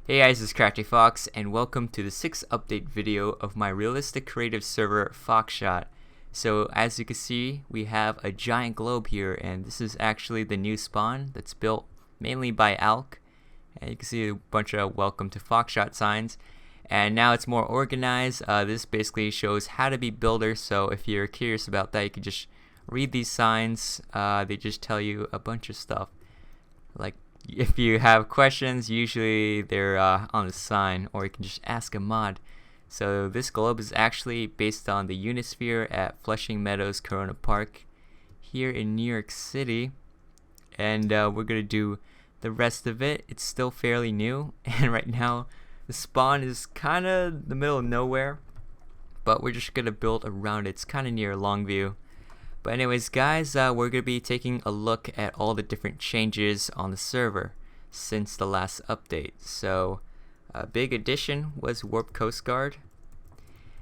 Hey guys, this is Crafty Fox, and welcome to the 6th update video of my realistic creative server, Foxshot. So as you can see, we have a giant globe here, and this is actually the new spawn that's built mainly by Alk. And you can see a bunch of welcome to Foxshot signs. And now it's more organized. This basically shows how to be builder, so if you're curious about that, you can just read these signs. They just tell you a bunch of stuff. Like, if you have questions, usually they're on the sign, or you can just ask a mod. So this globe is actually based on the Unisphere at Flushing Meadows Corona Park here in New York City, and we're gonna do the rest of it. It's still fairly new, and right now the spawn is kind of the middle of nowhere, but we're just gonna build around it. It's kind of near Longview. But anyways guys, we're going to be taking a look at all the different changes on the server since the last update. So a big addition was Warp Coast Guard,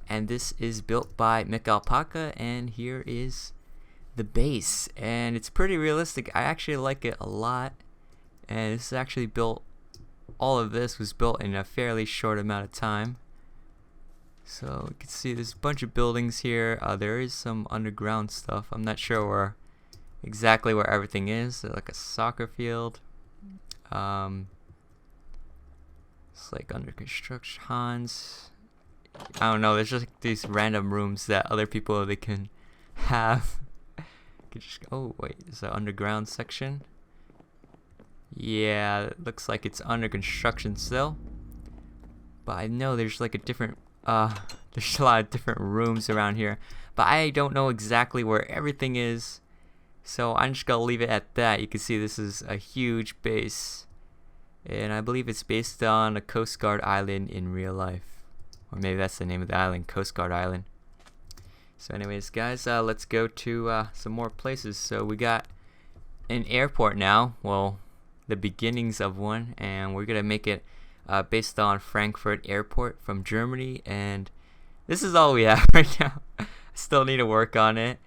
and this is built by Mick Alpaca, and here is the base, and it's pretty realistic. I actually like it a lot, and this is actually built, all of this was built in a fairly short amount of time. So you can see there's a bunch of buildings here. There is some underground stuff. I'm not sure exactly where everything is. There's like a soccer field. It's like under construction. Hans. I don't know. There's just like these random rooms that other people they can have. Oh wait, is that underground section? Yeah, it looks like it's under construction still. But I know there's like a different. There's a lot of different rooms around here, but I don't know exactly where everything is, so I'm just gonna leave it at that. You can see this is a huge base, and I believe it's based on a Coast Guard island in real life, or maybe that's the name of the island, Coast Guard Island. So anyways guys, let's go to some more places. So we got an airport now, well, the beginnings of one, and we're gonna make it based on Frankfurt Airport from Germany, and this is all we have right now. I still need to work on it,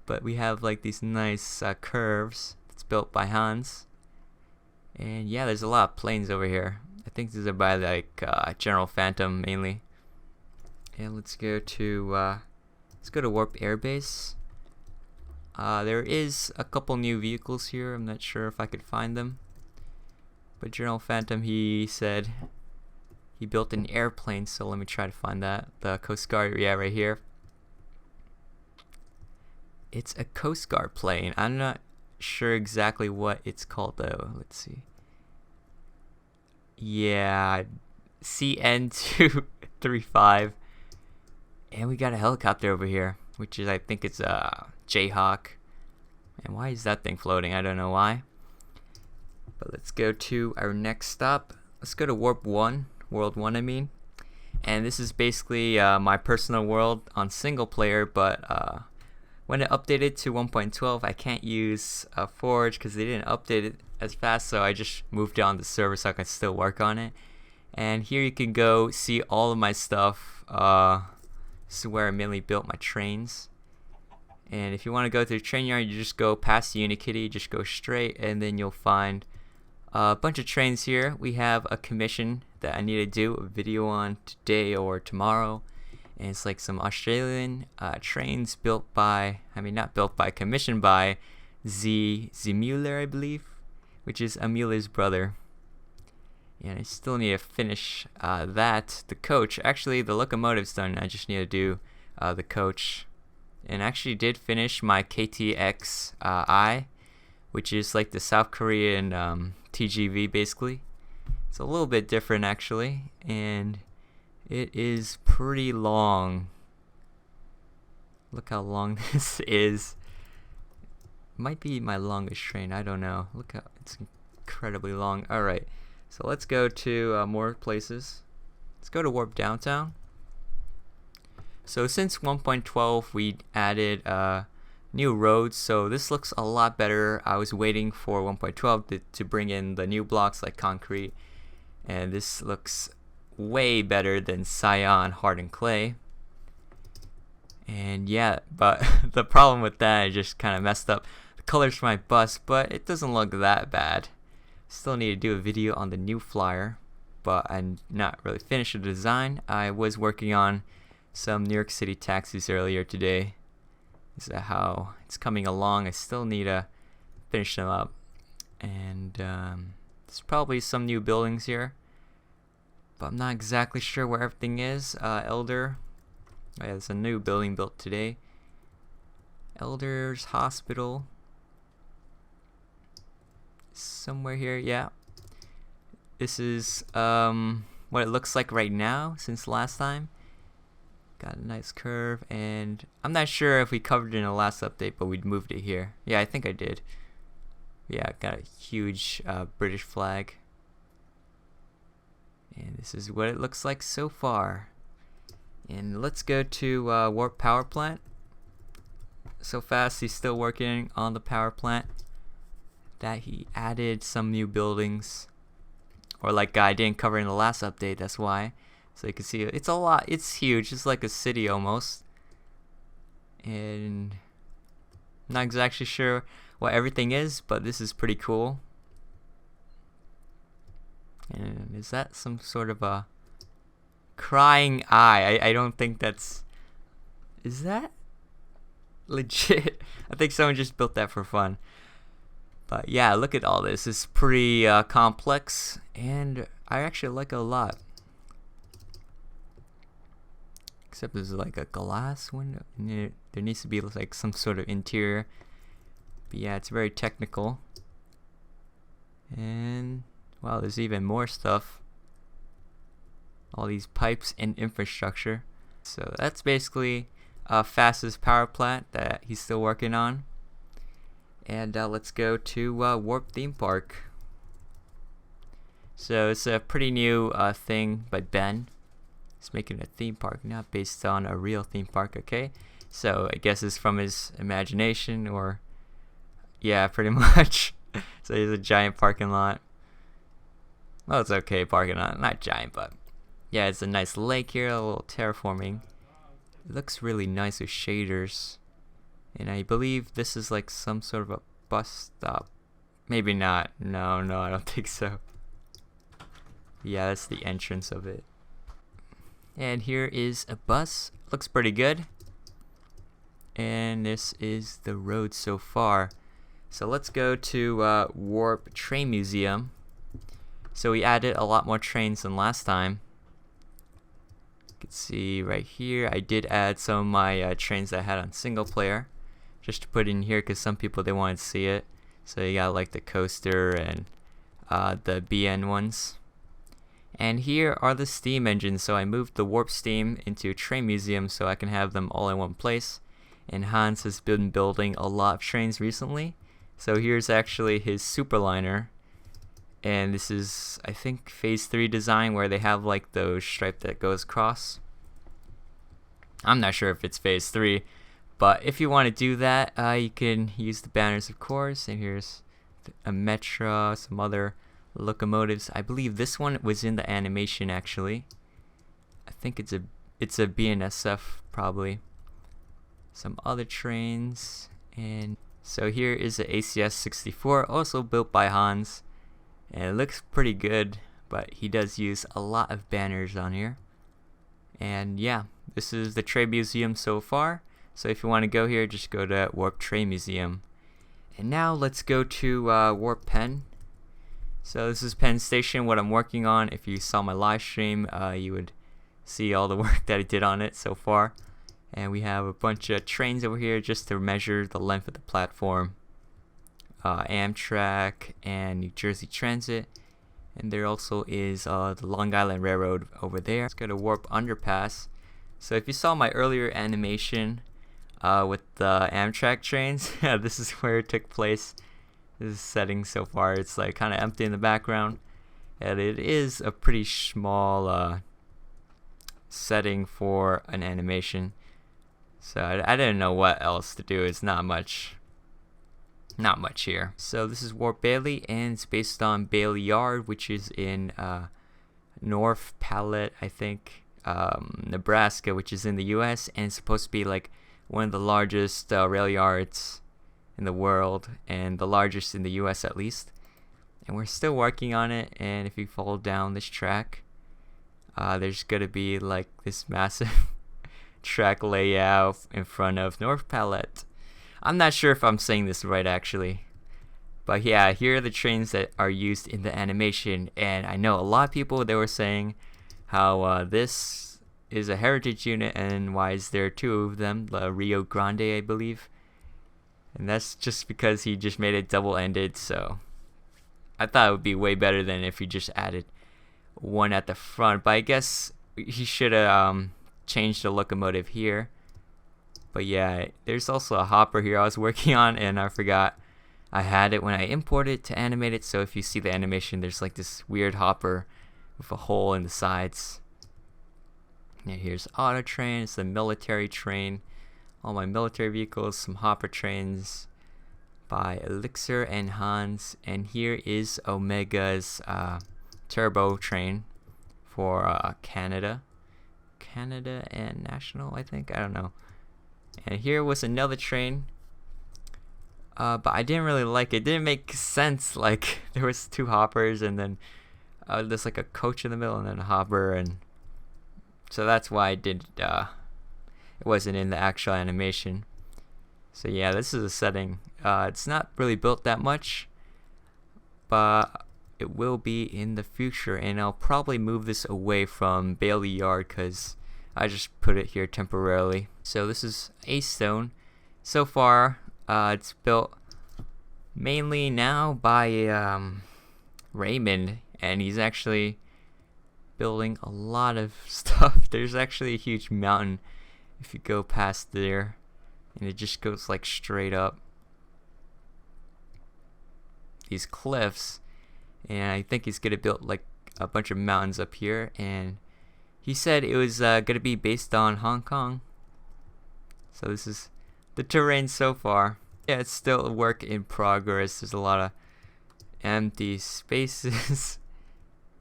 but we have like these nice curves. It's built by Hans, and yeah, there's a lot of planes over here. I think these are by like General Phantom mainly. And let's go to Warp Air Base. There is a couple new vehicles here. I'm not sure if I could find them. But General Phantom, he said he built an airplane, so let me try to find that. The Coast Guard, yeah, right here. It's a Coast Guard plane. I'm not sure exactly what it's called though. Let's see. Yeah, CN235. And we got a helicopter over here, which is, I think it's a Jayhawk. And why is that thing floating? I don't know why. But let's go to our next stop. Let's go to Warp 1, World 1 I mean. And this is basically my personal world on single player, but when it updated to 1.12, I can't use Forge because they didn't update it as fast, so I just moved it on the server so I can still work on it. And here you can go see all of my stuff. This is where I mainly built my trains. And if you want to go to the train yard, you just go past the Unikitty, just go straight, and then you'll find a bunch of trains here. We have a commission that I need to do a video on today or tomorrow, and it's like some Australian trains built by, commissioned by Z Mueller, I believe, which is Amelia's brother. And I still need to finish that. The coach, actually the locomotive's done. I just need to do the coach. And actually did finish my KTX-I, which is like the South Korean TGV basically. It's a little bit different actually, and it is pretty long. Look how long this is. Might be my longest train, I don't know. Look how it's incredibly long. Alright, so let's go to more places. Let's go to Warp Downtown. So since 1.12 we added new roads, so this looks a lot better. I was waiting for 1.12 to bring in the new blocks like concrete, and this looks way better than Scion Hardened Clay. And yeah, but the problem with that, I just kind of messed up the colors for my bus, but it doesn't look that bad. Still need to do a video on the new flyer. but I'm not really finished the design. I was working on some New York City taxis earlier today. Is that how it's coming along? I still need to finish them up. And there's probably some new buildings here, but I'm not exactly sure where everything is. Elder. Oh, yeah, there's a new building built today. Elders Hospital. Somewhere here, yeah. This is what it looks like right now since last time. Got a nice curve, and I'm not sure if we covered it in the last update, but we moved it here. Yeah, I think I did. Yeah, got a huge British flag. And this is what it looks like so far. And let's go to Warp Power Plant. So fast, he's still working on the power plant. That he added some new buildings. Or like I didn't cover in the last update, that's why. So you can see it's a lot, it's huge, it's like a city almost. And I'm not exactly sure what everything is, but this is pretty cool. And is that some sort of a crying eye? I don't think that's... Is that legit? I think someone just built that for fun. But yeah, look at all this. It's pretty complex, and I actually like it a lot. Except there's like a glass window. There needs to be like some sort of interior. But yeah, it's very technical. And wow, there's even more stuff. All these pipes and infrastructure. So that's basically fastest power plant that he's still working on. And let's go to Warp Theme Park. So it's a pretty new thing by Ben. He's making a theme park, not based on a real theme park, okay? So I guess it's from his imagination, or yeah, pretty much. So there's a giant parking lot. Well, it's okay, parking lot, not giant, but yeah, it's a nice lake here, a little terraforming. It looks really nice with shaders. And I believe this is like some sort of a bus stop. Maybe not. No, I don't think so. Yeah, that's the entrance of it. And here is a bus. Looks pretty good. And this is the road so far. So let's go to Warp Train Museum. So we added a lot more trains than last time. You can see right here, I did add some of my trains that I had on single player. Just to put in here because some people, they wanted to see it. So you got like the coaster and the BN ones. And here are the steam engines. So I moved the Warp Steam into a train museum so I can have them all in one place. And Hans has been building a lot of trains recently. So here's actually his Superliner. And this is, I think, phase 3 design where they have like those stripe that goes across. I'm not sure if it's phase 3. But if you want to do that, you can use the banners, of course. And here's a Metra, some other locomotives. I believe this one was in the animation, actually. I think it's a BNSF, probably. Some other trains. And so here is the ACS 64, also built by Hans. And it looks pretty good, but he does use a lot of banners on here. And yeah, this is the train museum so far. So if you want to go here, just go to Warp Train Museum. And now let's go to Warp Penn. So this is Penn Station, what I'm working on. If you saw my live stream, you would see all the work that I did on it so far. And we have a bunch of trains over here just to measure the length of the platform. Amtrak and New Jersey Transit. And there also is the Long Island Railroad over there. Let's go to Warp Underpass. So if you saw my earlier animation, with the Amtrak trains, this is where it took place. This is setting so far. It's like kind of empty in the background, and it is a pretty small setting for an animation. So I didn't know what else to do. It's not much here. So this is Warp Bailey, and it's based on Bailey Yard, which is in North Palette, I think, Nebraska, which is in the U.S. and it's supposed to be like one of the largest rail yards in the world, and the largest in the US at least. and we're still working on it. And if you fall down this track, there's gonna be like this massive track layout in front of North Palette. I'm not sure if I'm saying this right actually, but yeah, here are the trains that are used in the animation. And I know a lot of people, they were saying how this is a heritage unit and why is there two of them, the Rio Grande I believe. And that's just because he just made it double-ended, so I thought it would be way better than if he just added one at the front. But I guess he should have changed the locomotive here. But yeah, there's also a hopper here I was working on, and I forgot I had it when I imported to animate it. So if you see the animation, there's like this weird hopper with a hole in the sides. And here's auto train. It's the military train. All my military vehicles, some hopper trains by Elixir and Hans. And here is Omega's turbo train for Canada and National, I think. I don't know. And here was another train. But I didn't really like it. It didn't make sense. Like there was two hoppers and then there's like a coach in the middle and then a hopper, and so that's why I did it wasn't in the actual animation. So yeah, this is a setting. It's not really built that much, but it will be in the future, and I'll probably move this away from Bailey Yard because I just put it here temporarily. So this is A-Stone. So far, it's built mainly now by Raymond, and he's actually building a lot of stuff. There's actually a huge mountain if you go past there, and it just goes like straight up these cliffs, and I think he's gonna build like a bunch of mountains up here. And he said it was gonna be based on Hong Kong. So this is the terrain so far. Yeah, it's still a work in progress. There's a lot of empty spaces.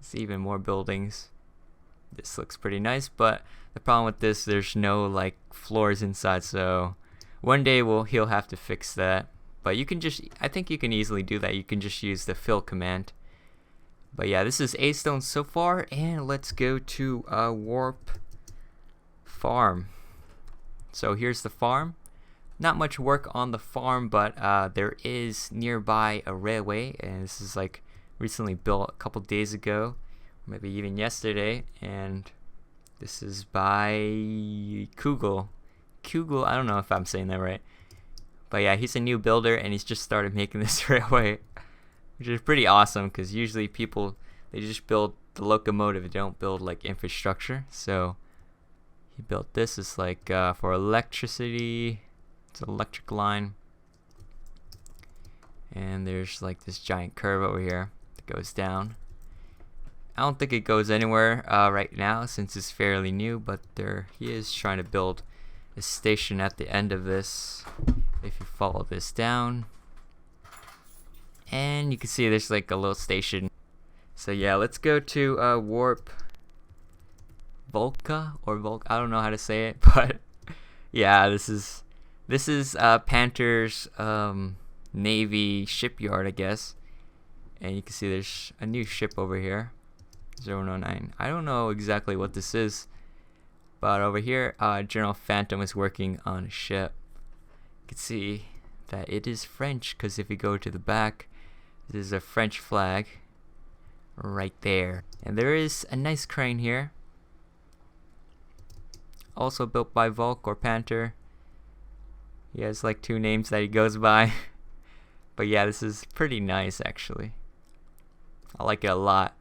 There's even more buildings. This looks pretty nice, but the problem with this, there's no like floors inside, so one day he'll have to fix that. But you can just, I think you can easily do that. You can just use the fill command. But yeah, this is A-Stone so far, and let's go to Warp Farm. So here's the farm. Not much work on the farm, but there is nearby a railway, and this is like recently built a couple days ago, maybe even yesterday. And this is by Kugel. I don't know if I'm saying that right, but yeah, he's a new builder and he's just started making this railway, which is pretty awesome because usually people, they just build the locomotive, they don't build like infrastructure. So he built this. It's like for electricity. It's an electric line, and there's like this giant curve over here that goes down. I don't think it goes anywhere right now since it's fairly new, but there he is trying to build a station at the end of this. If you follow this down, and you can see there's like a little station. So yeah, let's go to Warp Volca or Volk. I don't know how to say it, but yeah, this is Panther's Navy shipyard, I guess. And you can see there's a new ship over here, 009. I don't know exactly what this is, but over here, General Phantom is working on a ship. You can see that it is French, because if you go to the back, there's a French flag right there. And there is a nice crane here, also built by Volk or Panther. He has like two names that he goes by. But yeah, this is pretty nice actually. I like it a lot.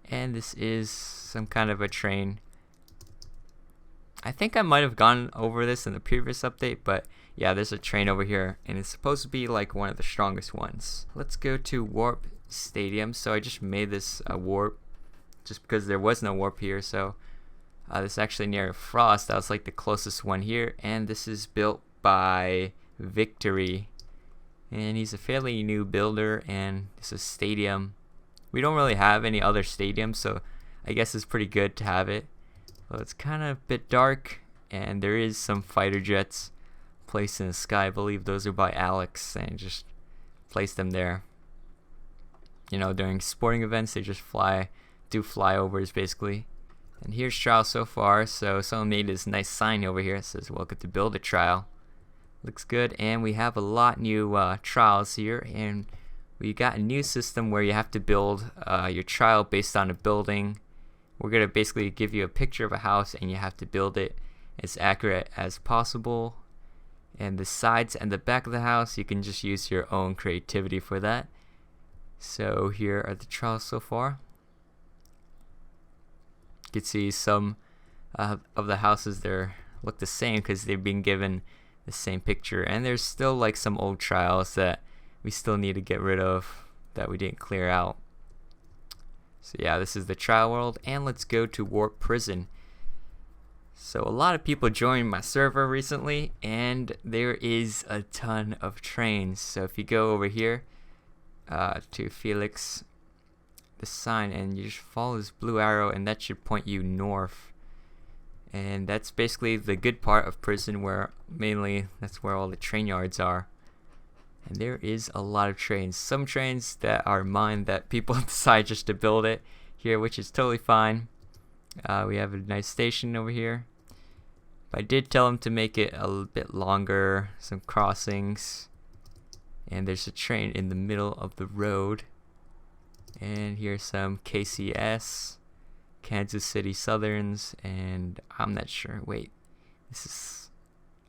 And this is some kind of a train. I think I might have gone over this in the previous update, but yeah, there's a train over here, and it's supposed to be like one of the strongest ones. Let's go to Warp Stadium. So I just made this warp just because there was no warp here. So this is actually near Frost. That was like the closest one here, and this is built by Victory, and he's a fairly new builder. And this is stadium. We don't really have any other stadiums, so I guess it's pretty good to have it. So it's kind of a bit dark, and there is some fighter jets placed in the sky. I believe those are by Alex, and just placed them there. you know, during sporting events, they just do flyovers basically. And here's trial so far. So someone made this nice sign over here. It says welcome to build a trial. Looks good. And we have a lot new trials here, and we got a new system where you have to build your trial based on a building. We're gonna basically give you a picture of a house, and you have to build it as accurate as possible. And the sides and the back of the house, you can just use your own creativity for that. So here are the trials so far. You can see some of the houses there look the same because they've been given the same picture, and there's still like some old trials that we still need to get rid of that we didn't clear out. So yeah, this is the trial world, and let's go to Warp Prison. So a lot of people joined my server recently, and there is a ton of trains. So if you go over here to Felix, the sign, and you just follow this blue arrow, and that should point you north. And that's basically the good part of prison, where mainly that's where all the train yards are. And there is a lot of trains. Some trains that are mine that people decide just to build it here, which is totally fine. We have a nice station over here. But I did tell them to make it a little bit longer, some crossings. And there's a train in the middle of the road. And here's some KCS, Kansas City Southerns, and I'm not sure. Wait,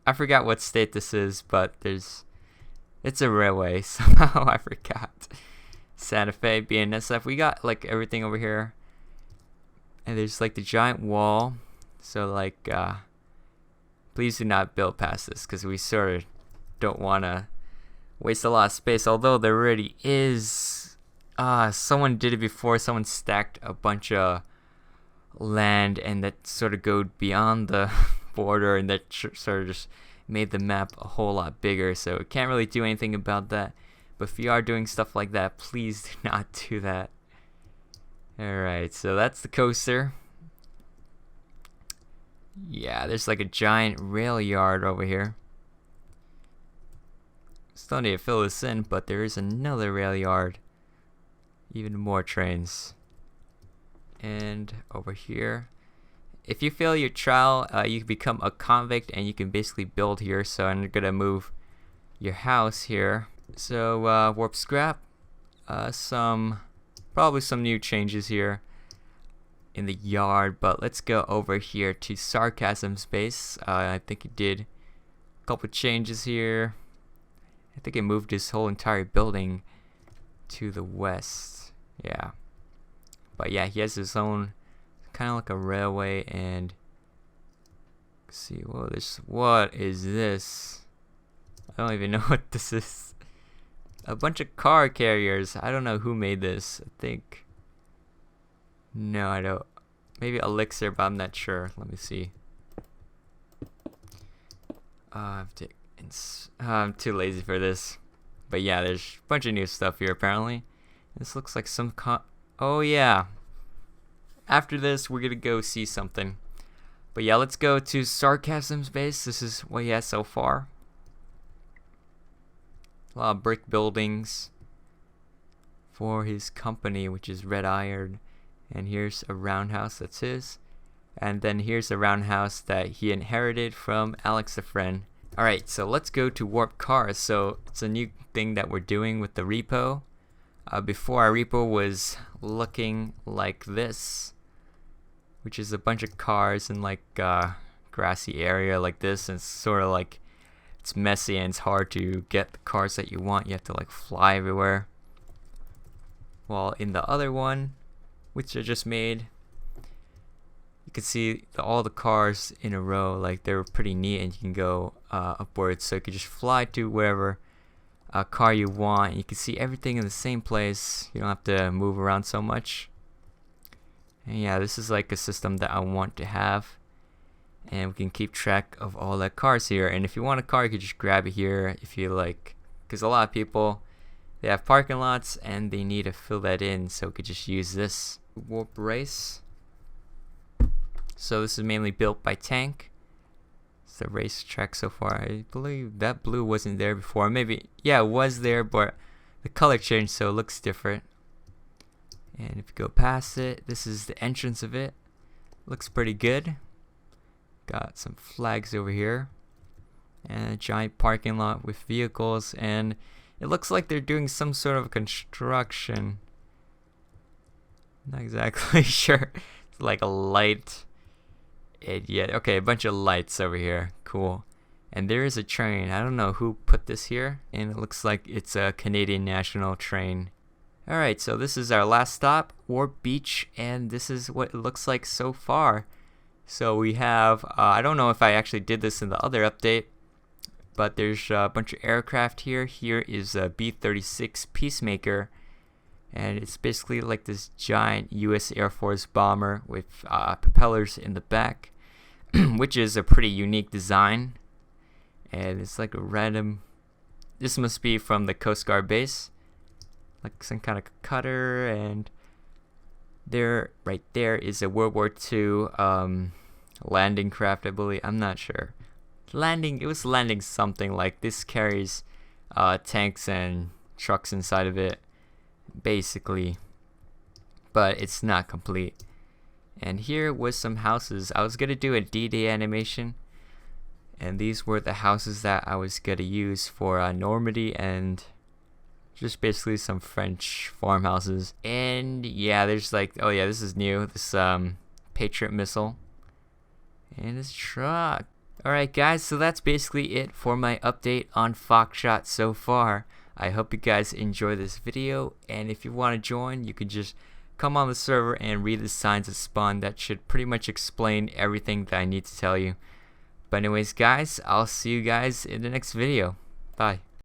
I forgot what state this is, but it's a railway somehow. I forgot. Santa Fe, BNSF. We got like everything over here, and there's like the giant wall. So like, please do not build past this, because we sort of don't want to waste a lot of space. Although there already is. Someone did it before. Someone stacked a bunch of land, and that sort of go beyond the border, and that sort of just made the map a whole lot bigger. So we can't really do anything about that. But if you are doing stuff like that, please do not do that. Alright, so that's the coaster. Yeah, there's like a giant rail yard over here. Still need to fill this in, but there is another rail yard. Even more trains. And over here, if you fail your trial, you can become a convict, and you can basically build here. So I'm gonna move your house here. So warp scrap, probably some new changes here in the yard. But let's go over here to Sarcasm's base. I think it did a couple changes here. I think it moved his whole entire building to the west. Yeah, but yeah, he has his own kind of like a railway. And let's see, what is this? I don't even know what this is. A bunch of car carriers. I don't know who made this. I think, no, I don't. Maybe Elixir, but I'm not sure. Let me see. I'm too lazy for this. But yeah, there's a bunch of new stuff here apparently. This looks like some oh yeah. After this, we're gonna go see something. But yeah, let's go to Sarcasm's base. This is what he has so far. A lot of brick buildings for his company, which is Red Iron. And here's a roundhouse, that's his. And then here's a roundhouse that he inherited from Alex the friend. Alright, so let's go to Warp Cars. So it's a new thing that we're doing with the repo. Before, our repo was looking like this, which is a bunch of cars in like grassy area like this, and it's sort of like it's messy and it's hard to get the cars that you want. You have to like fly everywhere. While in the other one, which I just made, you can see all the cars in a row. Like they're pretty neat, and you can go upwards, so you can just fly to wherever car you want. You can see everything in the same place. You don't have to move around so much. And yeah, this is like a system that I want to have, and we can keep track of all the cars here. And if you want a car, you can just grab it here if you like, because a lot of people, they have parking lots and they need to fill that in, so we could just use this. Warp Race. So this is mainly built by Tank. It's the racetrack so far. I believe that blue wasn't there before. Maybe, yeah, it was there, but the color changed, so it looks different. And if you go past it, this is the entrance of it. Looks pretty good. Got some flags over here. And a giant parking lot with vehicles, and it looks like they're doing some sort of construction. Not exactly sure. It's like a light. Okay, a bunch of lights over here. Cool. And there is a train. I don't know who put this here, and it looks like it's a Canadian National train. Alright, so this is our last stop, Warp Beach, and this is what it looks like so far. So we have, I don't know if I actually did this in the other update, but there's a bunch of aircraft here. Here is a B-36 Peacemaker, and it's basically like this giant US Air Force bomber with propellers in the back, which is a pretty unique design. And it's like a random, this must be from the Coast Guard base, like some kind of cutter. And there, right there, is a World War II landing craft, I believe. I'm not sure. It was landing something like this. Carries tanks and trucks inside of it, basically, but it's not complete. And here was some houses. I was gonna do a D-Day animation, and these were the houses that I was gonna use for Normandy, and just basically some French farmhouses. And yeah, there's like, oh yeah, this is new, this Patriot missile and this truck. Alright guys, so that's basically it for my update on Foxshot so far. I hope you guys enjoy this video, and if you want to join, you can just come on the server and read the signs of spawn. That should pretty much explain everything that I need to tell you. But anyways guys, I'll see you guys in the next video. Bye.